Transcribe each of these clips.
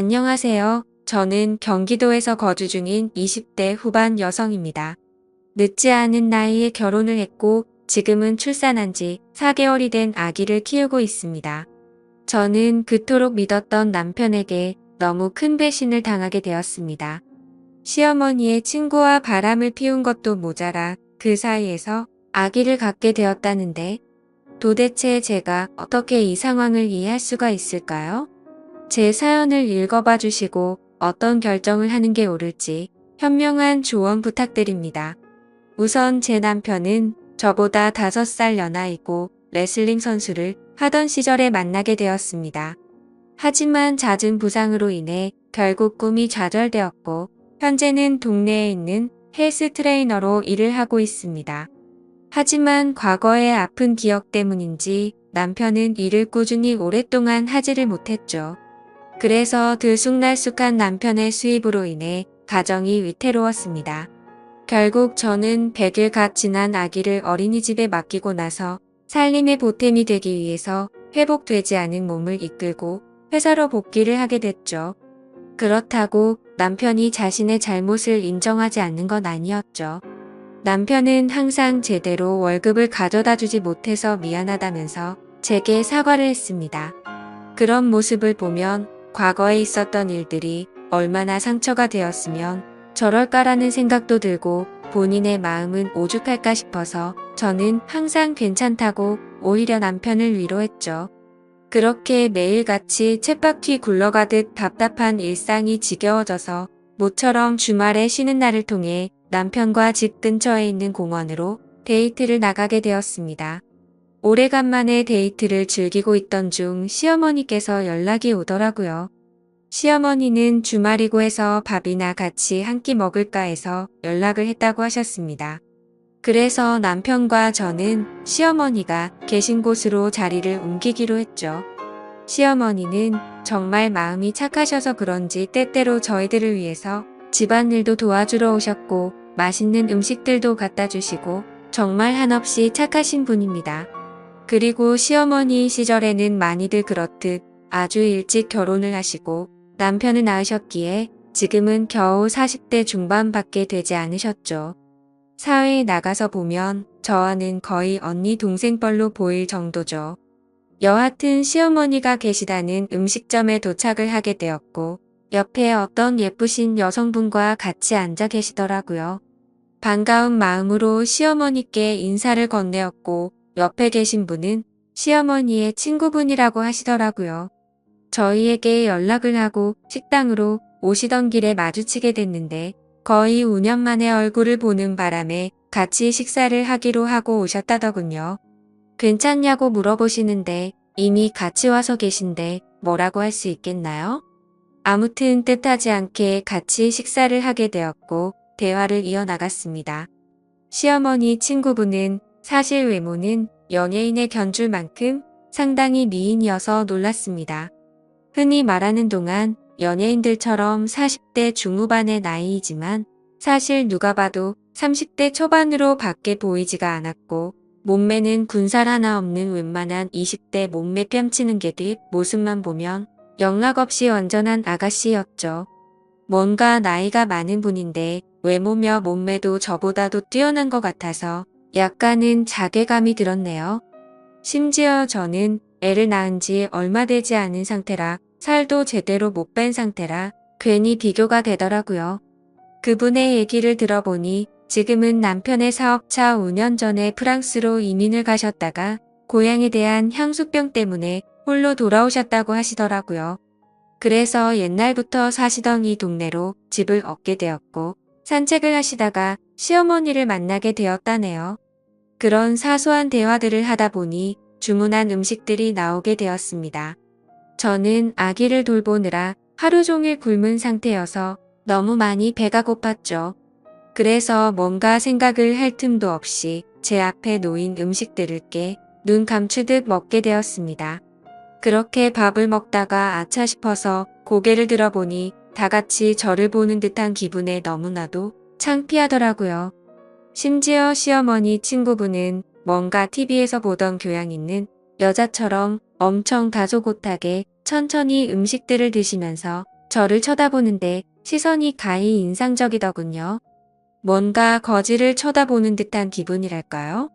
안녕하세요. 저는 경기도에서 거주 중인 20대 후반 여성입니다. 늦지 않은 나이에 결혼을 했고 지금은 출산한 지 4개월이 된 아기를 키우고 있습니다. 저는 그토록 믿었던 남편에게 너무 큰 배신을 당하게 되었습니다. 시어머니의 친구와 바람을 피운 것도 모자라 그 사이에서 아기를 갖게 되었다는데 도대체 제가 어떻게 이 상황을 이해할 수가 있을까요? 제 사연을 읽어봐 주시고 어떤 결정을 하는 게 옳을지 현명한 조언 부탁드립니다. 우선 제 남편은 저보다 5살 연하이고 레슬링 선수를 하던 시절에 만나게 되었습니다. 하지만 잦은 부상으로 인해 결국 꿈이 좌절되었고 현재는 동네에 있는 헬스 트레이너로 일을 하고 있습니다. 하지만 과거의 아픈 기억 때문인지 남편은 일을 꾸준히 오랫동안 하지를 못했죠. 그래서 들쑥날쑥한 남편의 수입으로 인해 가정이 위태로웠습니다. 결국 저는 100일 갓 지난 아기를 어린이집에 맡기고 나서 살림의 보탬이 되기 위해서 회복되지 않은 몸을 이끌고 회사로 복귀를 하게 됐죠. 그렇다고 남편이 자신의 잘못을 인정하지 않는 건 아니었죠. 남편은 항상 제대로 월급을 가져다 주지 못해서 미안하다면서 제게 사과를 했습니다. 그런 모습을 보면 과거에 있었던 일들이 얼마나 상처가 되었으면 저럴까라는 생각도 들고 본인의 마음은 오죽할까 싶어서 저는 항상 괜찮다고 오히려 남편을 위로했죠. 그렇게 매일같이 쳇바퀴 굴러가듯 답답한 일상이 지겨워져서 모처럼 주말에 쉬는 날을 통해 남편과 집 근처에 있는 공원으로 데이트를 나가게 되었습니다. 오래간만에 데이트를 즐기고 있던 중 시어머니께서 연락이 오더라고요. 시어머니는 주말이고 해서 밥이나 같이 한 끼 먹을까 해서 연락을 했다고 하셨습니다. 그래서 남편과 저는 시어머니가 계신 곳으로 자리를 옮기기로 했죠. 시어머니는 정말 마음이 착하셔서 그런지 때때로 저희들을 위해서 집안일도 도와주러 오셨고 맛있는 음식들도 갖다 주시고 정말 한없이 착하신 분입니다. 그리고 시어머니 시절에는 많이들 그렇듯 아주 일찍 결혼을 하시고 남편을 낳으셨기에 지금은 겨우 40대 중반밖에 되지 않으셨죠. 사회에 나가서 보면 저와는 거의 언니 동생뻘로 보일 정도죠. 여하튼 시어머니가 계시다는 음식점에 도착을 하게 되었고 옆에 어떤 예쁘신 여성분과 같이 앉아 계시더라고요. 반가운 마음으로 시어머니께 인사를 건네었고 옆에 계신 분은 시어머니의 친구분이라고 하시더라고요. 저희에게 연락을 하고 식당으로 오시던 길에 마주치게 됐는데 거의 5년 만에 얼굴을 보는 바람에 같이 식사를 하기로 하고 오셨다더군요. 괜찮냐고 물어보시는데 이미 같이 와서 계신데 뭐라고 할 수 있겠나요? 아무튼 뜻하지 않게 같이 식사를 하게 되었고 대화를 이어나갔습니다. 시어머니 친구분은 사실 외모는 연예인의 견줄 만큼 상당히 미인이어서 놀랐습니다. 흔히 말하는 동안 연예인들처럼 40대 중후반의 나이이지만 사실 누가 봐도 30대 초반으로 밖에 보이지가 않았고 몸매는 군살 하나 없는 웬만한 20대 몸매 뺨치는 개들 모습만 보면 영락없이 완전한 아가씨였죠. 뭔가 나이가 많은 분인데 외모며 몸매도 저보다도 뛰어난 것 같아서 약간은 자괴감이 들었네요. 심지어 저는 애를 낳은 지 얼마 되지 않은 상태라 살도 제대로 못 뺀 상태라 괜히 비교가 되더라고요. 그분의 얘기를 들어보니 지금은 남편의 사업차 5년 전에 프랑스로 이민을 가셨다가 고향에 대한 향수병 때문에 홀로 돌아오셨다고 하시더라고요. 그래서 옛날부터 사시던 이 동네로 집을 얻게 되었고 산책을 하시다가 시어머니를 만나게 되었다네요. 그런 사소한 대화들을 하다 보니 주문한 음식들이 나오게 되었습니다. 저는 아기를 돌보느라 하루 종일 굶은 상태여서 너무 많이 배가 고팠죠. 그래서 뭔가 생각을 할 틈도 없이 제 앞에 놓인 음식들을 깨 눈 감추듯 먹게 되었습니다. 그렇게 밥을 먹다가 아차 싶어서 고개를 들어보니 다 같이 저를 보는 듯한 기분에 너무나도 창피하더라고요. 심지어 시어머니 친구분은 뭔가 TV에서 보던 교양 있는 여자처럼 엄청 다소곳하게 천천히 음식들을 드시면서 저를 쳐다보는데 시선이 가히 인상적이더군요. 뭔가 거지를 쳐다보는 듯한 기분이랄까요?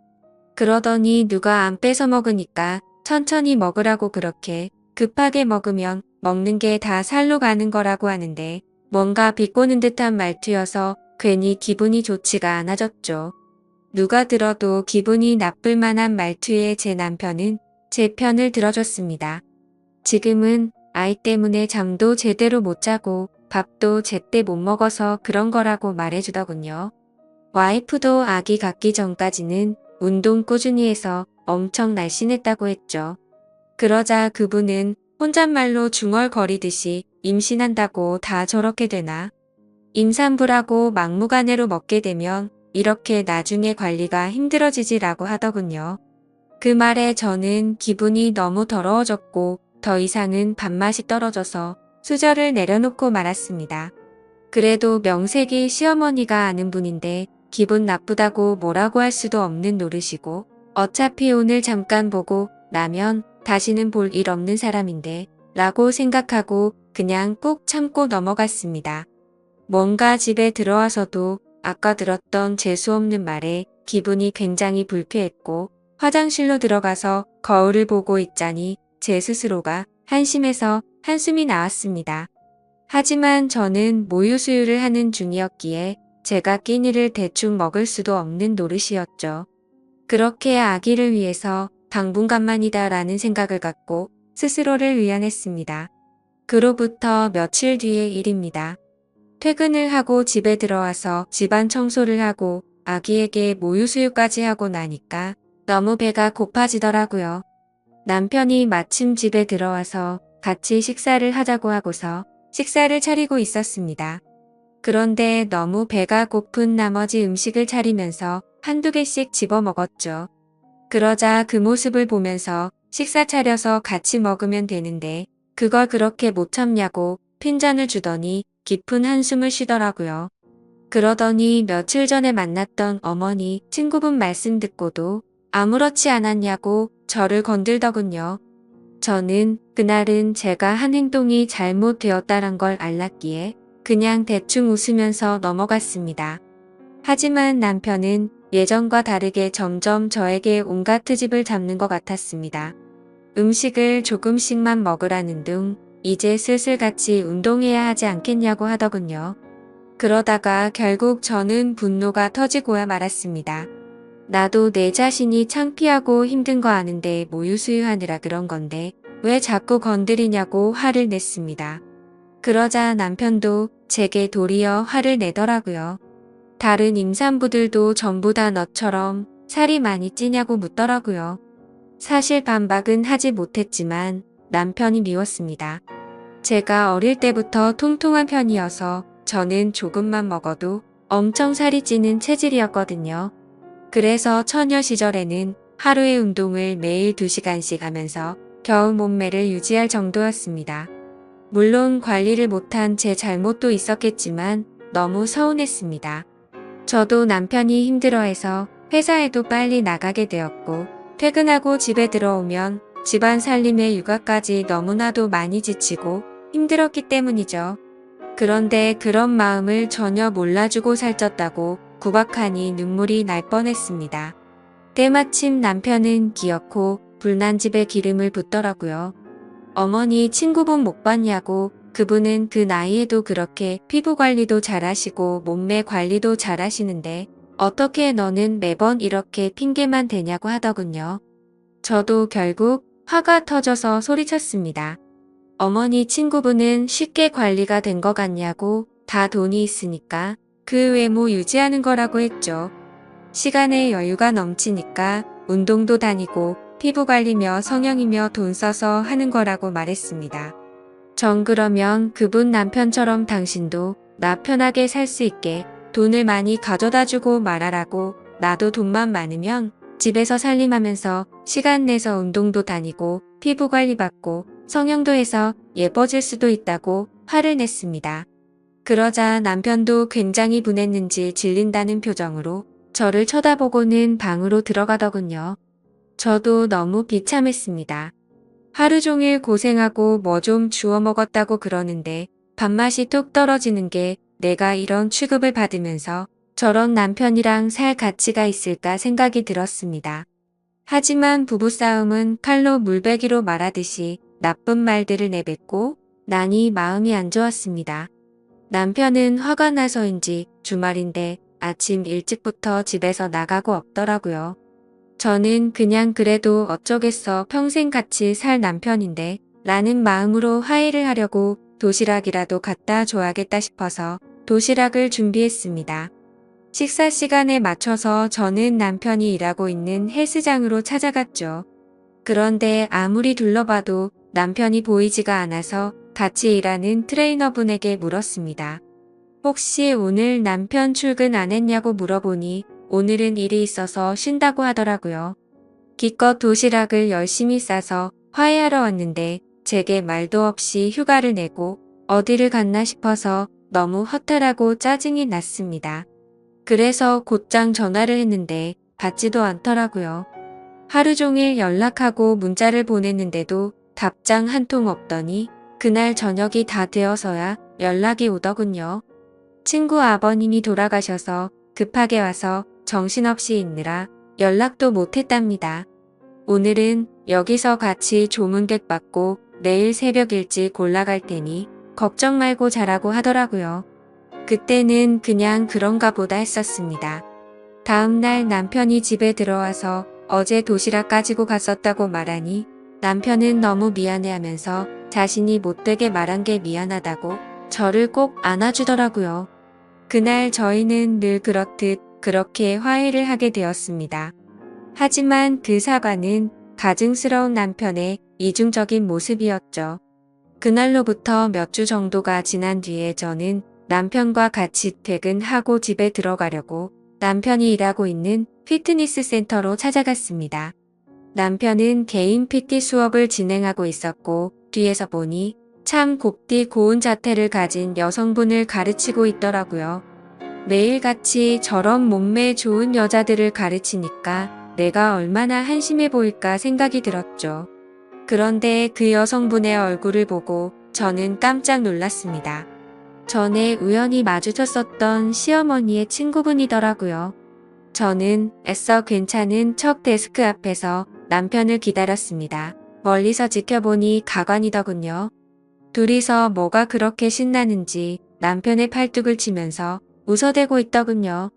그러더니 누가 안 뺏어 먹으니까 천천히 먹으라고 그렇게 급하게 먹으면 먹는 게 다 살로 가는 거라고 하는데 뭔가 비꼬는 듯한 말투여서 괜히 기분이 좋지가 않아졌죠. 누가 들어도 기분이 나쁠 만한 말투의 제 남편은 제 편을 들어줬습니다. 지금은 아이 때문에 잠도 제대로 못 자고 밥도 제때 못 먹어서 그런 거라고 말해주더군요. 와이프도 아기 갖기 전까지는 운동 꾸준히 해서 엄청 날씬했다고 했죠. 그러자 그분은 혼잣말로 중얼거리듯이 임신한다고 다 저렇게 되나? 임산부라고 막무가내로 먹게 되면 이렇게 나중에 관리가 힘들어지지라고 하더군요. 그 말에 저는 기분이 너무 더러워졌고 더 이상은 밥맛이 떨어져서 수저를 내려놓고 말았습니다. 그래도 명색이 시어머니가 아는 분인데 기분 나쁘다고 뭐라고 할 수도 없는 노릇이고 어차피 오늘 잠깐 보고 나면 다시는 볼 일 없는 사람인데 라고 생각하고 그냥 꾹 참고 넘어갔습니다. 뭔가 집에 들어와서도 아까 들었던 재수없는 말에 기분이 굉장히 불쾌했고 화장실로 들어가서 거울을 보고 있자니 제 스스로가 한심해서 한숨이 나왔습니다. 하지만 저는 모유 수유를 하는 중이었기에 제가 끼니를 대충 먹을 수도 없는 노릇이었죠. 그렇게 아기를 위해서 당분간만이다 라는 생각을 갖고 스스로를 위안했습니다. 그로부터 며칠 뒤의 일입니다. 퇴근을 하고 집에 들어와서 집안 청소를 하고 아기에게 모유 수유까지 하고 나니까 너무 배가 고파지더라고요. 남편이 마침 집에 들어와서 같이 식사를 하자고 하고서 식사를 차리고 있었습니다. 그런데 너무 배가 고픈 나머지 음식을 차리면서 한두 개씩 집어 먹었죠. 그러자 그 모습을 보면서 식사 차려서 같이 먹으면 되는데 그걸 그렇게 못 참냐고 핀잔을 주더니 깊은 한숨을 쉬더라고요. 그러더니 며칠 전에 만났던 어머니 친구분 말씀 듣고도 아무렇지 않았냐고 저를 건들더군요. 저는 그날은 제가 한 행동이 잘못되었다란 걸 알랐기에 그냥 대충 웃으면서 넘어갔습니다. 하지만 남편은 예전과 다르게 점점 저에게 온갖 트집을 잡는 것 같았습니다. 음식을 조금씩만 먹으라는 둥 이제 슬슬 같이 운동해야 하지 않겠냐고 하더군요. 그러다가 결국 저는 분노가 터지고야 말았습니다. 나도 내 자신이 창피하고 힘든 거 아는데 모유 수유하느라 그런 건데 왜 자꾸 건드리냐고 화를 냈습니다. 그러자 남편도 제게 도리어 화를 내더라고요. 다른 임산부들도 전부 다 너처럼 살이 많이 찌냐고 묻더라고요. 사실 반박은 하지 못했지만 남편이 미웠습니다. 제가 어릴 때부터 통통한 편이어서 저는 조금만 먹어도 엄청 살이 찌는 체질이었거든요. 그래서 처녀 시절에는 하루에 운동을 매일 2시간씩 하면서 겨우 몸매를 유지할 정도였습니다. 물론 관리를 못한 제 잘못도 있었겠지만 너무 서운했습니다. 저도 남편이 힘들어해서 회사에도 빨리 나가게 되었고 퇴근하고 집에 들어오면 집안 살림에 육아까지 너무나도 많이 지치고 힘들었기 때문이죠. 그런데 그런 마음을 전혀 몰라주고 살쪘다고 구박하니 눈물이 날 뻔했습니다. 때마침 남편은 기어코 불난 집에 기름을 붓더라고요. 어머니 친구분 못 봤냐고. 그분은 그 나이에도 그렇게 피부 관리도 잘하시고 몸매 관리도 잘하시는데 어떻게 너는 매번 이렇게 핑계만 대냐고 하더군요. 저도 결국 화가 터져서 소리쳤습니다. 어머니 친구분은 쉽게 관리가 된 것 같냐고. 다 돈이 있으니까 그 외모 유지하는 거라고 했죠. 시간에 여유가 넘치니까 운동도 다니고 피부 관리며 성형이며 돈 써서 하는 거라고 말했습니다. 전 그러면 그분 남편처럼 당신도 나 편하게 살 수 있게 돈을 많이 가져다 주고 말하라고. 나도 돈만 많으면 집에서 살림하면서 시간 내서 운동도 다니고 피부 관리 받고 성형도 해서 예뻐질 수도 있다고 화를 냈습니다. 그러자 남편도 굉장히 분했는지 질린다는 표정으로 저를 쳐다보고는 방으로 들어가더군요. 저도 너무 비참했습니다. 하루 종일 고생하고 뭐 좀 주워 먹었다고 그러는데 밥맛이 뚝 떨어지는 게 내가 이런 취급을 받으면서 저런 남편이랑 살 가치가 있을까 생각이 들었습니다. 하지만 부부싸움은 칼로 물베기로 말하듯이 나쁜 말들을 내뱉고 나니 마음이 안 좋았습니다. 남편은 화가 나서인지 주말인데 아침 일찍부터 집에서 나가고 없더라고요. 저는 그냥 그래도 어쩌겠어 평생 같이 살 남편인데 라는 마음으로 화해를 하려고 도시락이라도 갖다 줘야겠다 싶어서 도시락을 준비했습니다. 식사 시간에 맞춰서 저는 남편이 일하고 있는 헬스장으로 찾아갔죠. 그런데 아무리 둘러봐도 남편이 보이지가 않아서 같이 일하는 트레이너분에게 물었습니다. 혹시 오늘 남편 출근 안 했냐고 물어보니 오늘은 일이 있어서 쉰다고 하더라고요. 기껏 도시락을 열심히 싸서 화해하러 왔는데 제게 말도 없이 휴가를 내고 어디를 갔나 싶어서 너무 허탈하고 짜증이 났습니다. 그래서 곧장 전화를 했는데 받지도 않더라고요. 하루 종일 연락하고 문자를 보냈는데도 답장 한 통 없더니 그날 저녁이 다 되어서야 연락이 오더군요. 친구 아버님이 돌아가셔서 급하게 와서 정신없이 있느라 연락도 못했답니다. 오늘은 여기서 같이 조문객 받고 내일 새벽 일찍 올라갈 테니 걱정 말고 자라고 하더라고요. 그때는 그냥 그런가 보다 했었습니다. 다음날 남편이 집에 들어와서 어제 도시락 가지고 갔었다고 말하니 남편은 너무 미안해하면서 자신이 못되게 말한 게 미안하다고 저를 꼭 안아주더라고요. 그날 저희는 늘 그렇듯 그렇게 화해를 하게 되었습니다. 하지만 그 사과는 가증스러운 남편의 이중적인 모습이었죠. 그날로부터 몇 주 정도가 지난 뒤에 저는 남편과 같이 퇴근하고 집에 들어가려고 남편이 일하고 있는 피트니스 센터로 찾아갔습니다. 남편은 개인 PT 수업을 진행하고 있었고 뒤에서 보니 참 곱디 고운 자태를 가진 여성분을 가르치고 있더라고요. 매일같이 저런 몸매 좋은 여자들을 가르치니까 내가 얼마나 한심해 보일까 생각이 들었죠. 그런데 그 여성분의 얼굴을 보고 저는 깜짝 놀랐습니다. 전에 우연히 마주쳤었던 시어머니의 친구분이더라고요. 저는 애써 괜찮은 척 데스크 앞에서 남편을 기다렸습니다. 멀리서 지켜보니 가관이더군요. 둘이서 뭐가 그렇게 신나는지 남편의 팔뚝을 치면서 웃어대고 있더군요.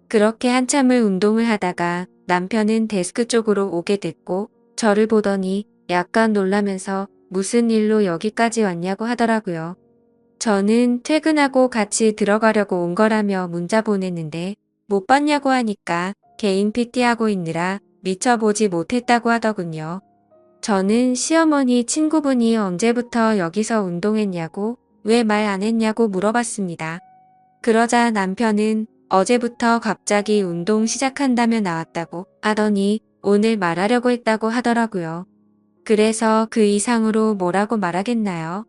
그렇게 한참을 운동을 하다가 남편은 데스크 쪽으로 오게 됐고 저를 보더니 약간 놀라면서 무슨 일로 여기까지 왔냐고 하더라고요. 저는 퇴근하고 같이 들어가려고 온 거라며 문자 보냈는데 못 봤냐고 하니까 개인 PT하고 있느라 미처 보지 못했다고 하더군요. 저는 시어머니 친구분이 언제부터 여기서 운동했냐고 왜 말 안 했냐고 물어봤습니다. 그러자 남편은 어제부터 갑자기 운동 시작한다며 나왔다고 하더니 오늘 말하려고 했다고 하더라고요. 그래서 그 이상으로 뭐라고 말하겠나요?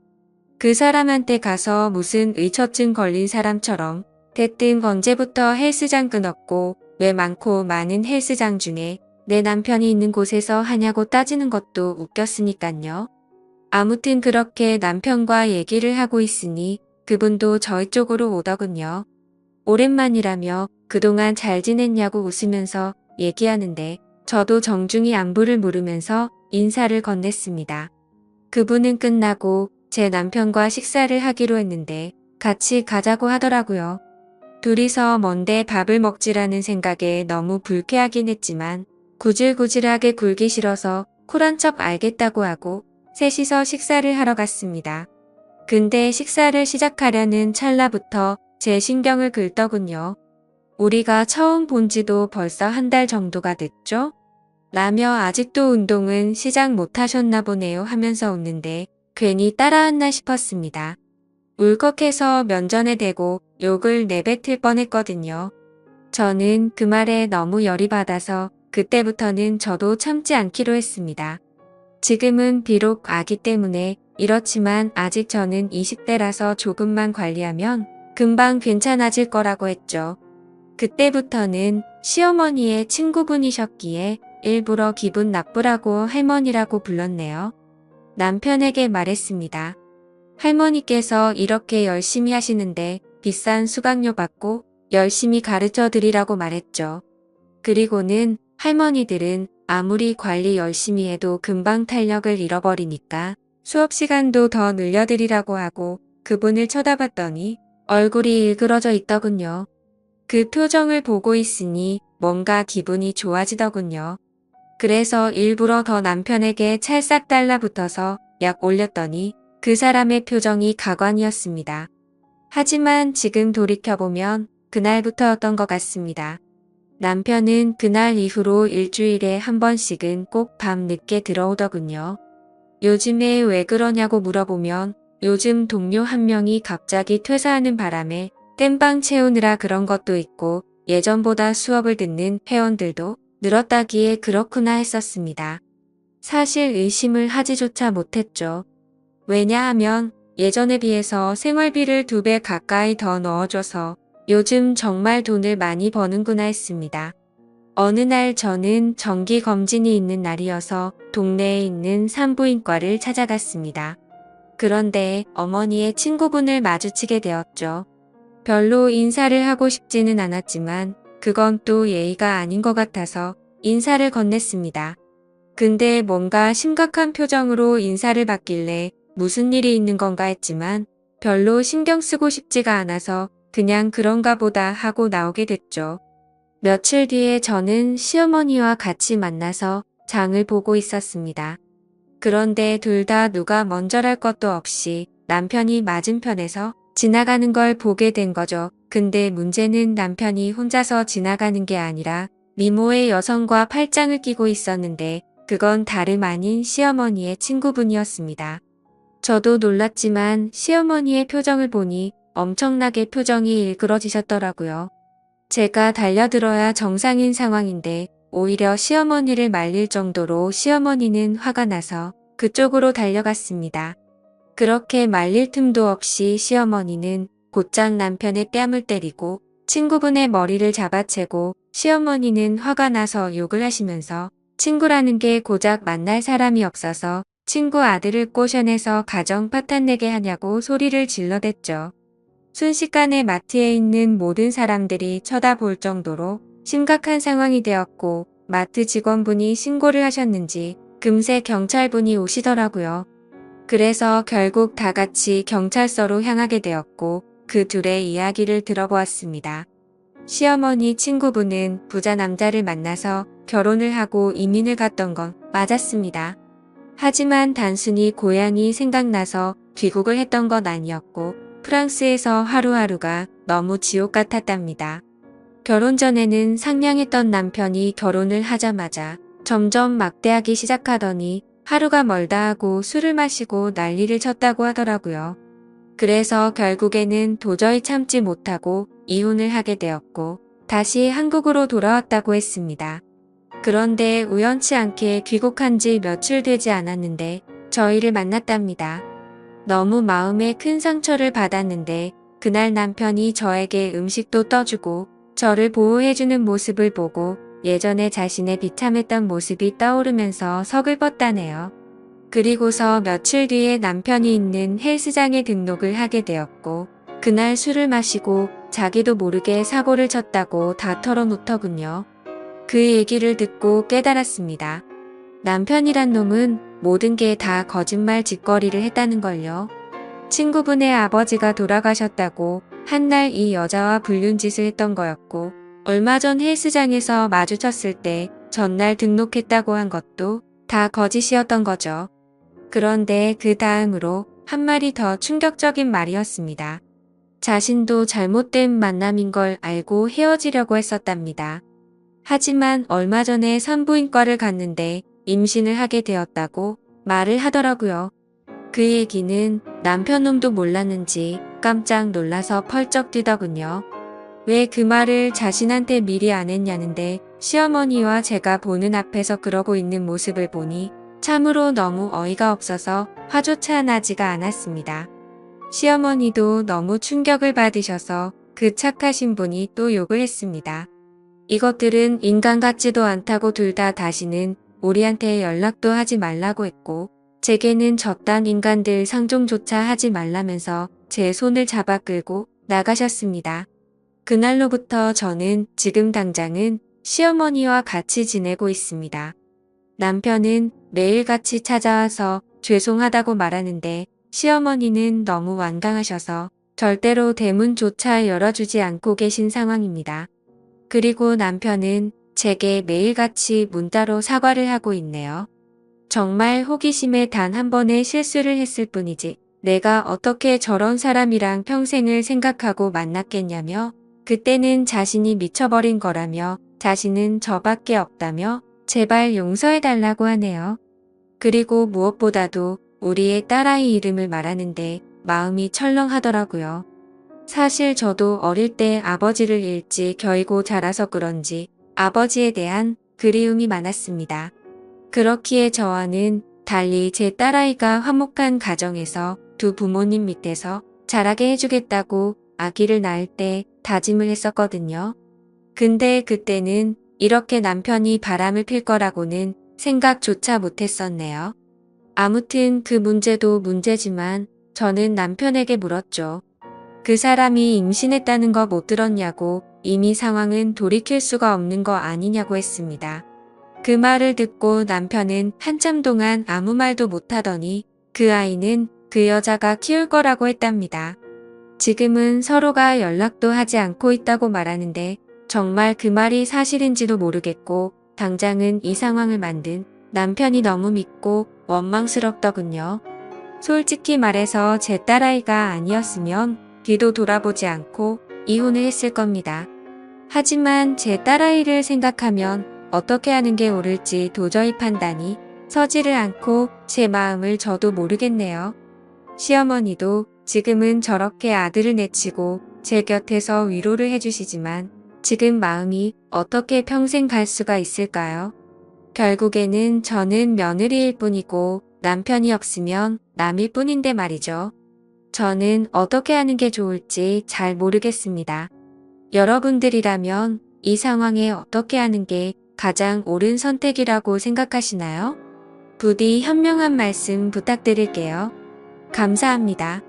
그 사람한테 가서 무슨 의처증 걸린 사람처럼 대뜸 언제부터 헬스장 끊었고 왜 많고 많은 헬스장 중에 내 남편이 있는 곳에서 하냐고 따지는 것도 웃겼으니깐요. 아무튼 그렇게 남편과 얘기를 하고 있으니 그분도 저희 쪽으로 오더군요. 오랜만이라며 그동안 잘 지냈냐고 웃으면서 얘기하는데 저도 정중히 안부를 물으면서 인사를 건넸습니다. 그분은 끝나고 제 남편과 식사를 하기로 했는데 같이 가자고 하더라고요. 둘이서 먼데 밥을 먹지라는 생각에 너무 불쾌하긴 했지만 구질구질하게 굴기 싫어서 쿨한 척 알겠다고 하고 셋이서 식사를 하러 갔습니다. 근데 식사를 시작하려는 찰나부터 제 신경을 긁더군요. 우리가 처음 본 지도 벌써 한 달 정도가 됐죠? 라며 아직도 운동은 시작 못하셨나 보네요 하면서 웃는데 괜히 따라왔나 싶었습니다. 울컥해서 면전에 대고 욕을 내뱉을 뻔했거든요. 저는 그 말에 너무 열이 받아서 그때부터는 저도 참지 않기로 했습니다. 지금은 비록 아기 때문에 이렇지만 아직 저는 20대라서 조금만 관리하면 금방 괜찮아질 거라고 했죠. 그때부터는 시어머니의 친구분이셨기에 일부러 기분 나쁘라고 할머니라고 불렀네요. 남편에게 말했습니다. 할머니께서 이렇게 열심히 하시는데 비싼 수강료 받고 열심히 가르쳐 드리라고 말했죠. 그리고는 할머니들은 아무리 관리 열심히 해도 금방 탄력을 잃어버리니까 수업 시간도 더 늘려드리라고 하고 그분을 쳐다봤더니 얼굴이 일그러져 있더군요. 그 표정을 보고 있으니 뭔가 기분이 좋아지더군요. 그래서 일부러 더 남편에게 찰싹 달라붙어서 약 올렸더니 그 사람의 표정이 가관이었습니다. 하지만 지금 돌이켜보면 그날부터였던 것 같습니다. 남편은 그날 이후로 일주일에 한 번씩은 꼭 밤 늦게 들어오더군요. 요즘에 왜 그러냐고 물어보면 요즘 동료 한 명이 갑자기 퇴사하는 바람에 땜빵 채우느라 그런 것도 있고 예전보다 수업을 듣는 회원들도 늘었다기에 그렇구나 했었습니다. 사실 의심을 하지조차 못했죠. 왜냐하면 예전에 비해서 생활비를 2배 가까이 더 넣어줘서 요즘 정말 돈을 많이 버는구나 했습니다. 어느 날 저는 정기검진이 있는 날이어서 동네에 있는 산부인과를 찾아갔습니다. 그런데 어머니의 친구분을 마주치게 되었죠. 별로 인사를 하고 싶지는 않았지만 그건 또 예의가 아닌 것 같아서 인사를 건넸습니다. 근데 뭔가 심각한 표정으로 인사를 받길래 무슨 일이 있는 건가 했지만 별로 신경 쓰고 싶지가 않아서 그냥 그런가 보다 하고 나오게 됐죠. 며칠 뒤에 저는 시어머니와 같이 만나서 장을 보고 있었습니다. 그런데 둘 다 누가 먼저랄 것도 없이 남편이 맞은편에서 지나가는 걸 보게 된 거죠. 근데 문제는 남편이 혼자서 지나가는 게 아니라 미모의 여성과 팔짱을 끼고 있었는데 그건 다름 아닌 시어머니의 친구분이었습니다. 저도 놀랐지만 시어머니의 표정을 보니 엄청나게 표정이 일그러지셨더라고요. 제가 달려들어야 정상인 상황인데 오히려 시어머니를 말릴 정도로 시어머니는 화가 나서 그쪽으로 달려갔습니다. 그렇게 말릴 틈도 없이 시어머니는 곧장 남편의 뺨을 때리고 친구분의 머리를 잡아채고 시어머니는 화가 나서 욕을 하시면서 친구라는 게 고작 만날 사람이 없어서 친구 아들을 꼬셔내서 가정 파탄내게 하냐고 소리를 질러댔죠. 순식간에 마트에 있는 모든 사람들이 쳐다볼 정도로 심각한 상황이 되었고 마트 직원분이 신고를 하셨는지 금세 경찰분이 오시더라고요. 그래서 결국 다 같이 경찰서로 향하게 되었고 그 둘의 이야기를 들어보았습니다. 시어머니 친구분은 부자 남자를 만나서 결혼을 하고 이민을 갔던 건 맞았습니다. 하지만 단순히 고향이 생각나서 귀국을 했던 건 아니었고 프랑스에서 하루하루가 너무 지옥 같았답니다. 결혼 전에는 상냥했던 남편이 결혼을 하자마자 점점 막대하기 시작하더니 하루가 멀다 하고 술을 마시고 난리를 쳤다고 하더라고요. 그래서 결국에는 도저히 참지 못하고 이혼을 하게 되었고 다시 한국으로 돌아왔다고 했습니다. 그런데 우연치 않게 귀국한 지 며칠 되지 않았는데 저희를 만났답니다. 너무 마음에 큰 상처를 받았는데 그날 남편이 저에게 음식도 떠주고 저를 보호해주는 모습을 보고 예전에 자신의 비참했던 모습이 떠오르면서 서글펐다네요. 그리고서 며칠 뒤에 남편이 있는 헬스장에 등록을 하게 되었고 그날 술을 마시고 자기도 모르게 사고를 쳤다고 다 털어놓더군요. 그 얘기를 듣고 깨달았습니다. 남편이란 놈은 모든 게 다 거짓말 짓거리를 했다는 걸요. 친구분의 아버지가 돌아가셨다고 한날 이 여자와 불륜짓을 했던 거였고 얼마 전 헬스장에서 마주쳤을 때 전날 등록했다고 한 것도 다 거짓이었던 거죠. 그런데 그 다음으로 한 말이 더 충격적인 말이었습니다. 자신도 잘못된 만남인 걸 알고 헤어지려고 했었답니다. 하지만 얼마 전에 산부인과를 갔는데 임신을 하게 되었다고 말을 하더라고요. 그 얘기는 남편놈도 몰랐는지 깜짝 놀라서 펄쩍 뛰더군요. 왜 그 말을 자신한테 미리 안 했냐는데 시어머니와 제가 보는 앞에서 그러고 있는 모습을 보니 참으로 너무 어이가 없어서 화조차 나지가 않았습니다. 시어머니도 너무 충격을 받으셔서 그 착하신 분이 또 욕을 했습니다. 이것들은 인간 같지도 않다고 둘 다 다시는 우리한테 연락도 하지 말라고 했고 제게는 저딴 인간들 상종조차 하지 말라면서 제 손을 잡아 끌고 나가셨습니다. 그날로부터 저는 지금 당장은 시어머니와 같이 지내고 있습니다. 남편은 매일같이 찾아와서 죄송하다고 말하는데 시어머니는 너무 완강하셔서 절대로 대문조차 열어주지 않고 계신 상황입니다. 그리고 남편은 제게 매일같이 문자로 사과를 하고 있네요. 정말 호기심에 단 한 번의 실수를 했을 뿐이지 내가 어떻게 저런 사람이랑 평생을 생각하고 만났겠냐며 그때는 자신이 미쳐버린 거라며 자신은 저밖에 없다며 제발 용서해달라고 하네요. 그리고 무엇보다도 우리의 딸아이 이름을 말하는데 마음이 철렁하더라고요. 사실 저도 어릴 때 아버지를 일찍 겨이고 자라서 그런지 아버지에 대한 그리움이 많았습니다. 그렇기에 저와는 달리 제 딸아이가 화목한 가정에서 두 부모님 밑에서 자라게 해주겠다고 아기를 낳을 때 다짐을 했었거든요. 근데 그때는 이렇게 남편이 바람을 필 거라고는 생각조차 못했었네요. 아무튼 그 문제도 문제지만 저는 남편에게 물었죠. 그 사람이 임신했다는 거 못 들었냐고 이미 상황은 돌이킬 수가 없는 거 아니냐고 했습니다. 그 말을 듣고 남편은 한참 동안 아무 말도 못하더니 그 아이는 그 여자가 키울 거라고 했답니다. 지금은 서로가 연락도 하지 않고 있다고 말하는데 정말 그 말이 사실인지도 모르겠고 당장은 이 상황을 만든 남편이 너무 믿고 원망스럽더군요. 솔직히 말해서 제 딸아이가 아니었으면 뒤도 돌아보지 않고 이혼을 했을 겁니다. 하지만 제 딸아이를 생각하면 어떻게 하는 게 옳을지 도저히 판단이 서지를 않고 제 마음을 저도 모르겠네요. 시어머니도 지금은 저렇게 아들을 내치고 제 곁에서 위로를 해주시지만 지금 마음이 어떻게 평생 갈 수가 있을까요? 결국에는 저는 며느리일 뿐이고 남편이 없으면 남일 뿐인데 말이죠. 저는 어떻게 하는 게 좋을지 잘 모르겠습니다. 여러분들이라면 이 상황에 어떻게 하는 게 가장 옳은 선택이라고 생각하시나요? 부디 현명한 말씀 부탁드릴게요. 감사합니다.